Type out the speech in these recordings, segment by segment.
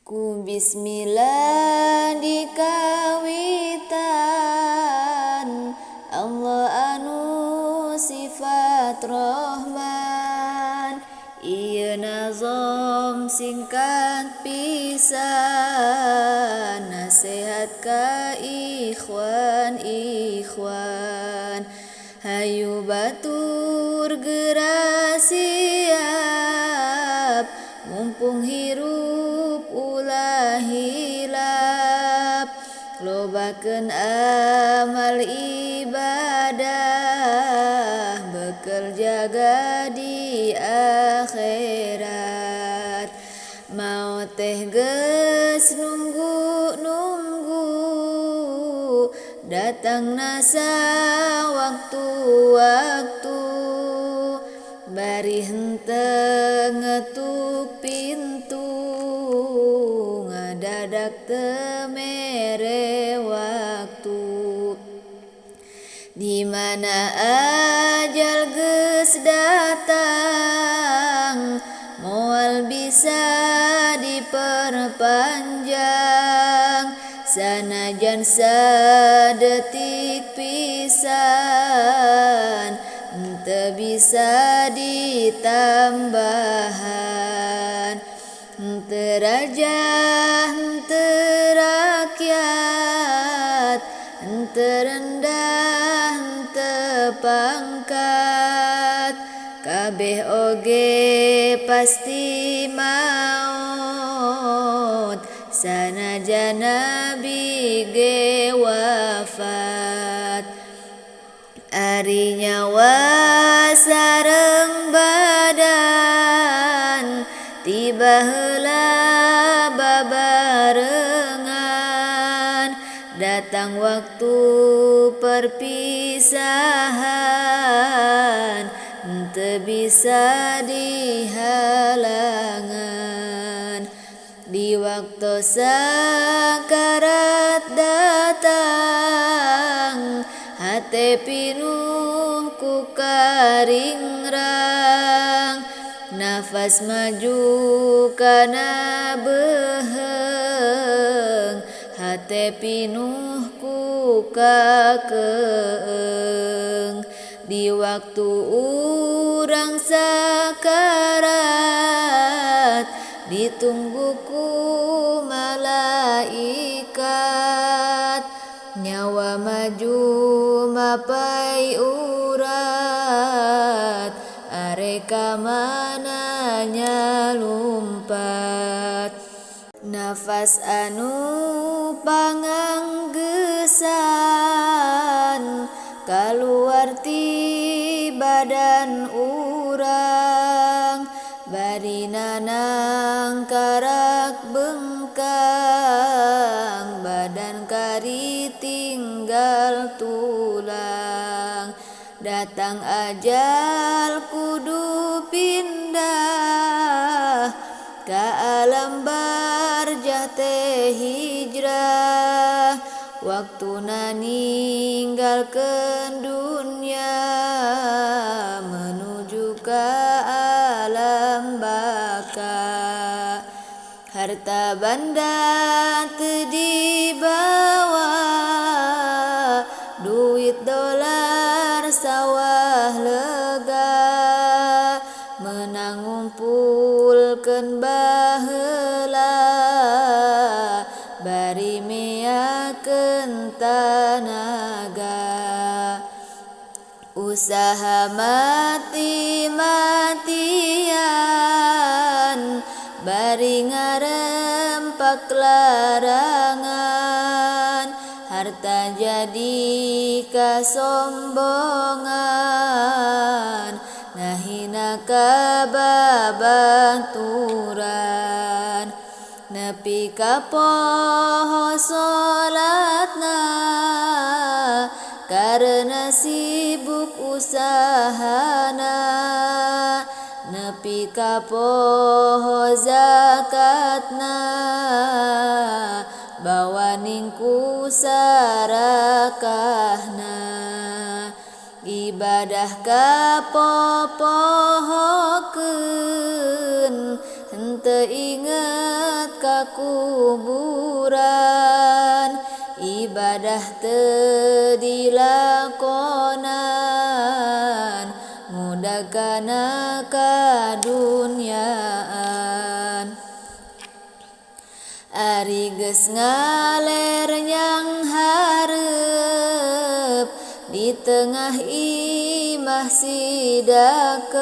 Ku bismillah dikawitan Allah anu sifat Rahman. Ieu nazom singkat pisan nasihat ka ikhwan. Hayu batur geura siap mumpung hirup ulah hilap. Lobakeun amal ibadah bekel jaga di akhirat. Maot teh geus nunggu datang nasa waktu-waktu. Bari henteu ngetuk pintu ngadadak teu mere waktu. Di mana ajal geus datang moal bisa diperpanjang. Sanajan sadetik pisan henteu bisa ditambahan. Henteu raja henteu rakyat, henteu rendah henteu pangkat. Kabeh oge pasti maot sanajan nabi ge wafat. Ari nyawa sareng badan tiba heula babarengan. Datang waktu perpisahan henteu bisa dihalangan. Di waktu sakarat datang hate pinuh ku karingrang. Nafas maju kana beuheung hate pinuh ku kakeung. Di waktu urang sakarat ditunggu ku malaikat. Nyawa maju mapai urat are ka mana nyalumpat. Nafas anu panganggesan kaluar ti badan urang. Bari nanang karak bengkang badan kari tinggal tulang. Datang ajal kudu pindah ka alam barjah teh hijrah. Waktuna ninggalkeun dunya menuju ka alam baka. Harta banda teu dibawa, duit dolar sawah lega. Menang ngumpulkeun baheula bari meakeun tanaga. Usaha mati-matian bari ngarempak larangan. Harta jadi kasombongan ngahina ka babaturan. Nepi ka poho salatna karena sibuk usahana. Nepi ka poho zakatna bawaning ku sarakahna. Ibadah ka popohokeun henteu inget ka kuburan, ibadah teu dilakonan, mudah kana kadunyaan. Ari geus ngaler nyang hareup, di tengah imah sidakep,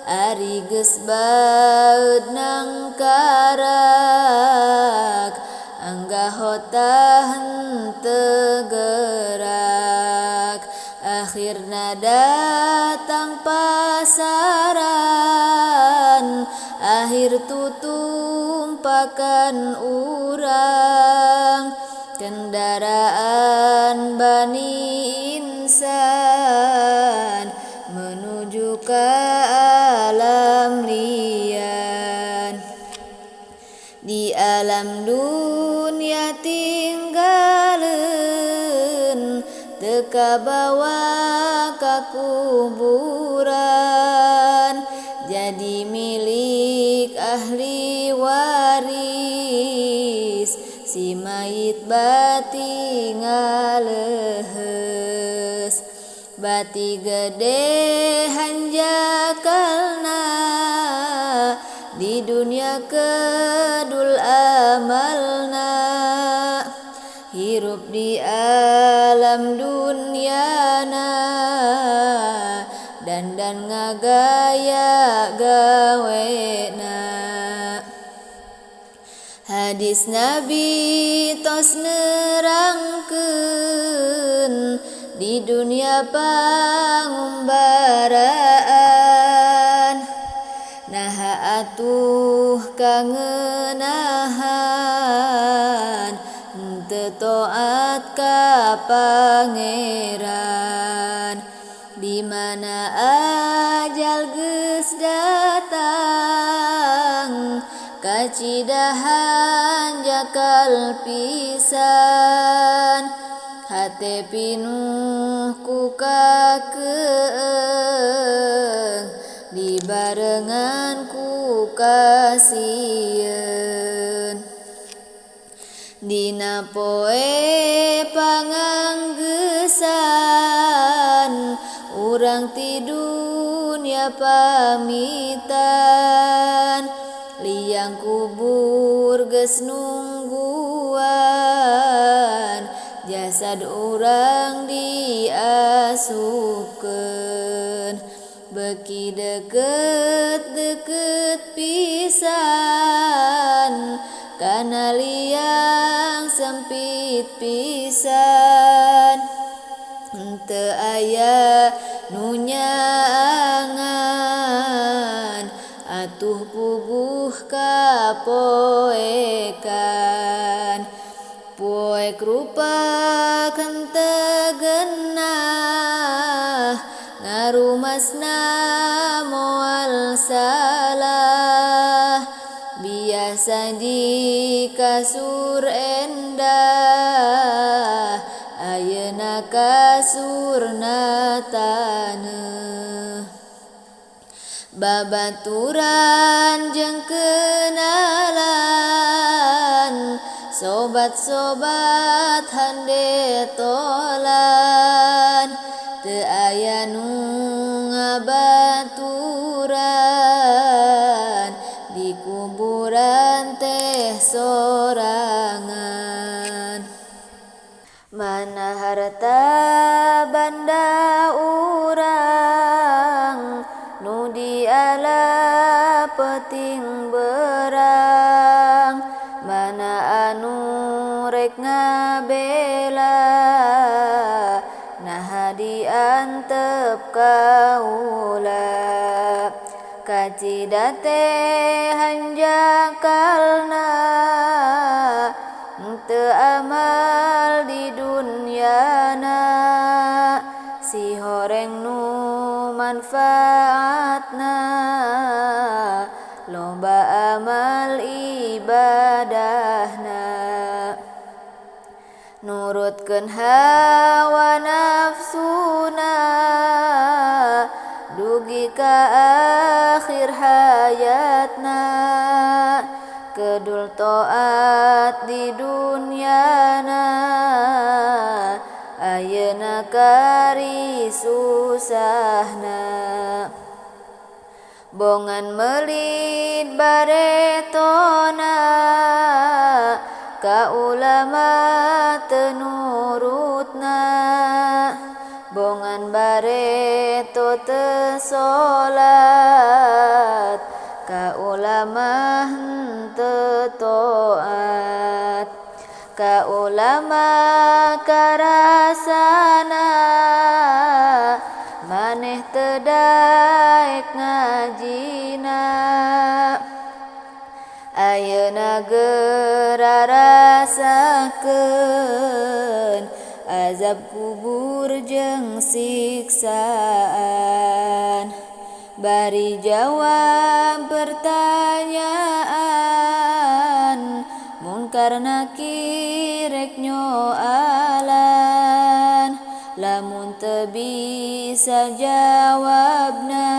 ari geus baeud nang karak, anggah hotah henteu gerak. Akhirna datang pasaran, akhir tutumpakan urang, kendaraan Bani Insan menuju ke alam lian. Di alam dunia tinggaleun, teu kabawa ka kuburan, jadi milik ahli waris, si mayit bati ngalehes. Bati gede hanjakalna, di dunia kedul amalna, hirup di alam dunyana, dandan ngagaya gawena. Hadis Nabi tos nerangkeun, di dunia pangumbaraan, naha atuh kangenahan, henteu taat ka pangeran. Di mana ajal geus datang, kacidahan jakal pisan, hate pinuh ku kakeung, dibarengan ku kasieun. Dina poe panganggeusan, urang ti dunya pamitan, liang kubur geus nungguan, jasad urang diasupkeun. Beki deket-deket pisan, kana liang sempit pisan, henteu aya nu nyaangan, atuh puguh kapoekan. Poek rupakeun teu geunah, ngarumasna moal salah, biasa di kasur endah, ayeuna kasurna taneuh. Babaturan jeung kenalan, sobat-sobat hande tolan, teu aya nu ngabaturan, di kuburan teh sorangan. Mana harta banda urang, nu diala peuting berang, mana anu rek ngabela, naha diantep kaula. Kacida teh hanjakalna, henteu amal di dunyana, si horeng nu manfaatna, loba amal ibadahna. Nurutkeun hawa nafsuna, dugi ka akhir hayatna, kedul taat di dunyana ayeuna kari susahna bongan melit baretona ka ulama tenurutna bongan bareto teu salat ka ulama henteu taat ka ulama karasana maneh teu daek ngajina ayeuna geura rasakeun azab kubur jeung siksaan bari jawab pertanyaan munkar nakir rek nyoalan lamun teu bisa jawabna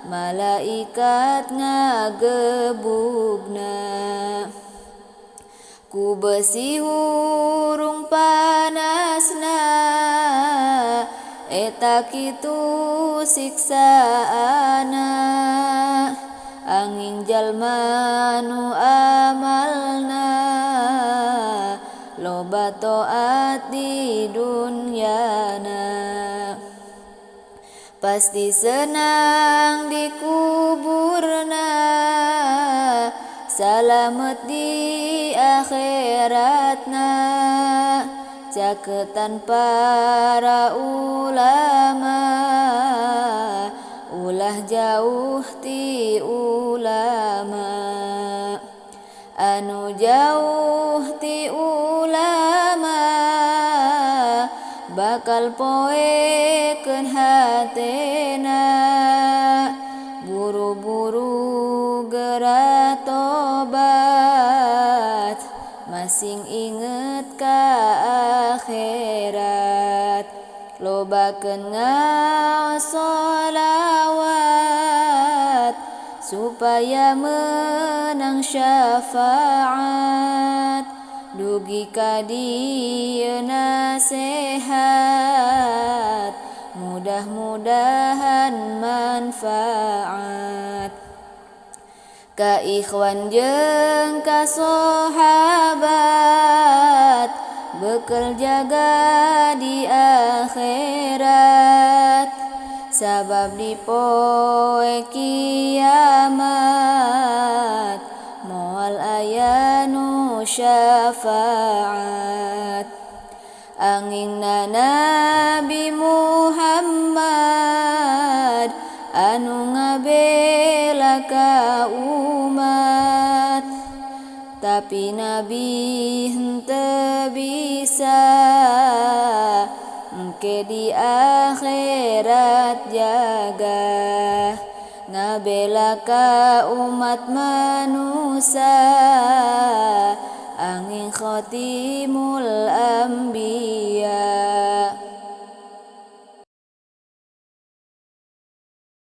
malaikat ngagebugna ku besi hurung panasna eta kitu siksaana angin jalma nu amalna loba taat di dunyana pasti senang di kuburna salamet di akhiratna caketan para ulama ulah jauh ti ulama anu jauh ti ulama bakal poekeun hatena buru-buru geura tobat masing inget ka akhirat lobakeun ngaos sholawat supaya menang syafaat dugi ka dieu nasehat mudah-mudahan manfaat ka ikhwan jeung ka sahabat bekel jaga di akhirat sabab di poe kiamat moal aya nu syafaat angingna Nabi Muhammad anu ngabela ka umat tapi Nabi henteu bisa engke di akhirat jaga ngabela ka umat manusia angin khotimul